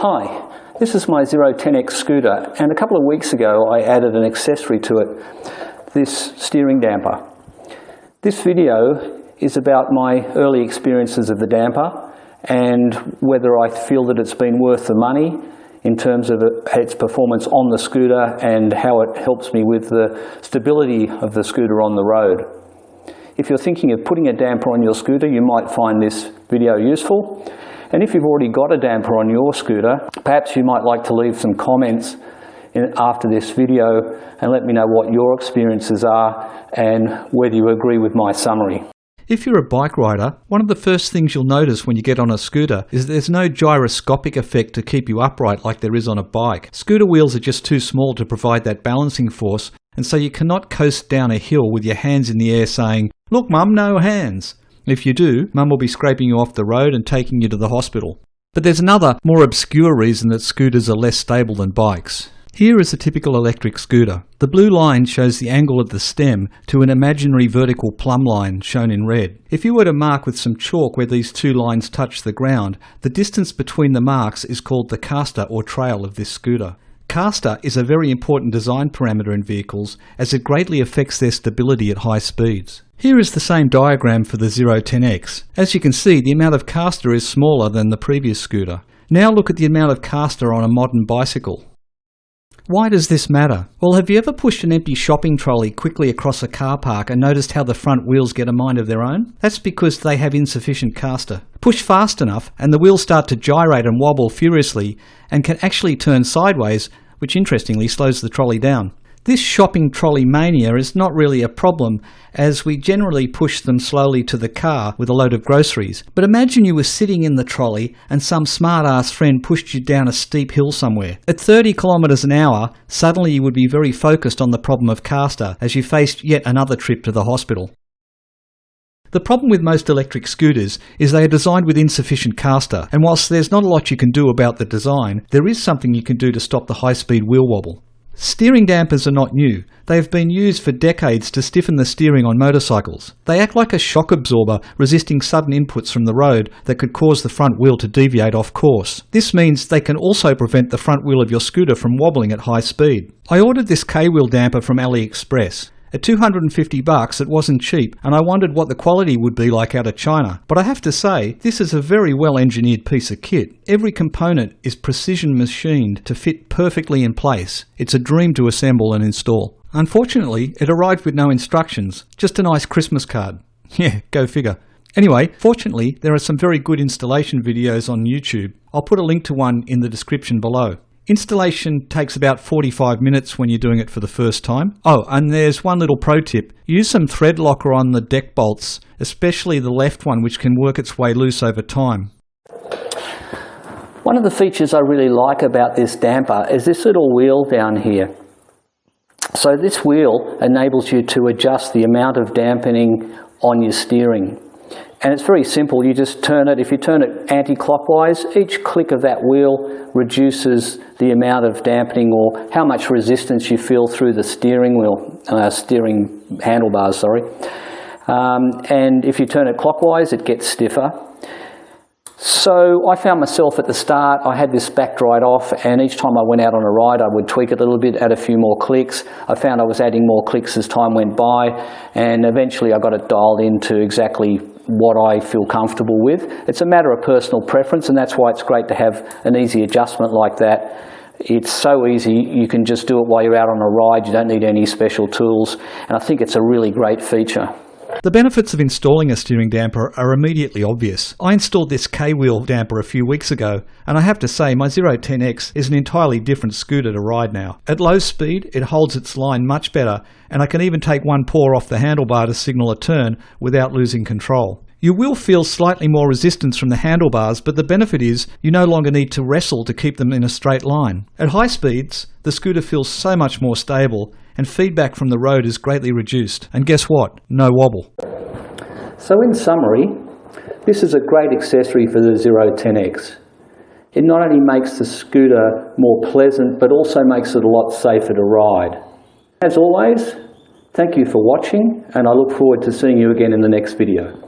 Hi, this is my Zero 10X scooter, and a couple of weeks ago I added an accessory to it, this steering damper. This video is about my early experiences of the damper and whether I feel that it's been worth the money in terms of its performance on the scooter and how it helps me with the stability of the scooter on the road. If you're thinking of putting a damper on your scooter, you might find this video useful. And if you've already got a damper on your scooter, perhaps you might like to leave some comments after this video and let me know what your experiences are and whether you agree with my summary. If you're a bike rider, one of the first things you'll notice when you get on a scooter is there's no gyroscopic effect to keep you upright like there is on a bike. Scooter wheels are just too small to provide that balancing force, and so you cannot coast down a hill with your hands in the air saying, "Look mum, no hands." If you do, mum will be scraping you off the road and taking you to the hospital. But there's another, more obscure reason that scooters are less stable than bikes. Here is a typical electric scooter. The blue line shows the angle of the stem to an imaginary vertical plumb line shown in red. If you were to mark with some chalk where these two lines touch the ground, the distance between the marks is called the caster or trail of this scooter. Caster is a very important design parameter in vehicles as it greatly affects their stability at high speeds. Here is the same diagram for the Zero 10X. As you can see, the amount of caster is smaller than the previous scooter. Now look at the amount of caster on a modern bicycle. Why does this matter? Well, have you ever pushed an empty shopping trolley quickly across a car park and noticed how the front wheels get a mind of their own? That's because they have insufficient caster. Push fast enough and the wheels start to gyrate and wobble furiously and can actually turn sideways, which interestingly slows the trolley down. This shopping trolley mania is not really a problem, as we generally push them slowly to the car with a load of groceries. But imagine you were sitting in the trolley and some smart-ass friend pushed you down a steep hill somewhere. At 30 kilometres an hour, suddenly you would be very focused on the problem of caster as you faced yet another trip to the hospital. The problem with most electric scooters is they are designed with insufficient caster, and whilst there's not a lot you can do about the design, there is something you can do to stop the high-speed wheel wobble. Steering dampers are not new. They have been used for decades to stiffen the steering on motorcycles. They act like a shock absorber, resisting sudden inputs from the road that could cause the front wheel to deviate off course. This means they can also prevent the front wheel of your scooter from wobbling at high speed. I ordered this K-wheel damper from AliExpress. At $250 it wasn't cheap, and I wondered what the quality would be like out of China. But I have to say, this is a very well engineered piece of kit. Every component is precision machined to fit perfectly in place. It's a dream to assemble and install. Unfortunately, it arrived with no instructions, just a nice Christmas card. Yeah, go figure. Anyway, fortunately, there are some very good installation videos on YouTube. I'll put a link to one in the description below. Installation takes about 45 minutes when you're doing it for the first time. Oh, and there's one little pro tip. Use some thread locker on the deck bolts, especially the left one, which can work its way loose over time. One of the features I really like about this damper is this little wheel down here. So this wheel enables you to adjust the amount of dampening on your steering. And it's very simple. You just turn it. If you turn it anti-clockwise, each click of that wheel reduces the amount of dampening or how much resistance you feel through the steering handlebars, and if you turn it clockwise, it gets stiffer. So I found myself at the start, I had this backed right off, and each time I went out on a ride I would tweak it a little bit, add a few more clicks. I found I was adding more clicks as time went by, and eventually I got it dialed into exactly what I feel comfortable with. It's a matter of personal preference, and that's why it's great to have an easy adjustment like that. It's so easy, you can just do it while you're out on a ride, you don't need any special tools, and I think it's a really great feature. The benefits of installing a steering damper are immediately obvious. I installed this K-wheel damper a few weeks ago, and I have to say my Zero 10X is an entirely different scooter to ride now. At low speed, it holds its line much better, and I can even take one paw off the handlebar to signal a turn without losing control. You will feel slightly more resistance from the handlebars, but the benefit is you no longer need to wrestle to keep them in a straight line. At high speeds, the scooter feels so much more stable, and feedback from the road is greatly reduced. And guess what? No wobble. So in summary, this is a great accessory for the Zero 10X. It not only makes the scooter more pleasant, but also makes it a lot safer to ride. As always, thank you for watching, and I look forward to seeing you again in the next video.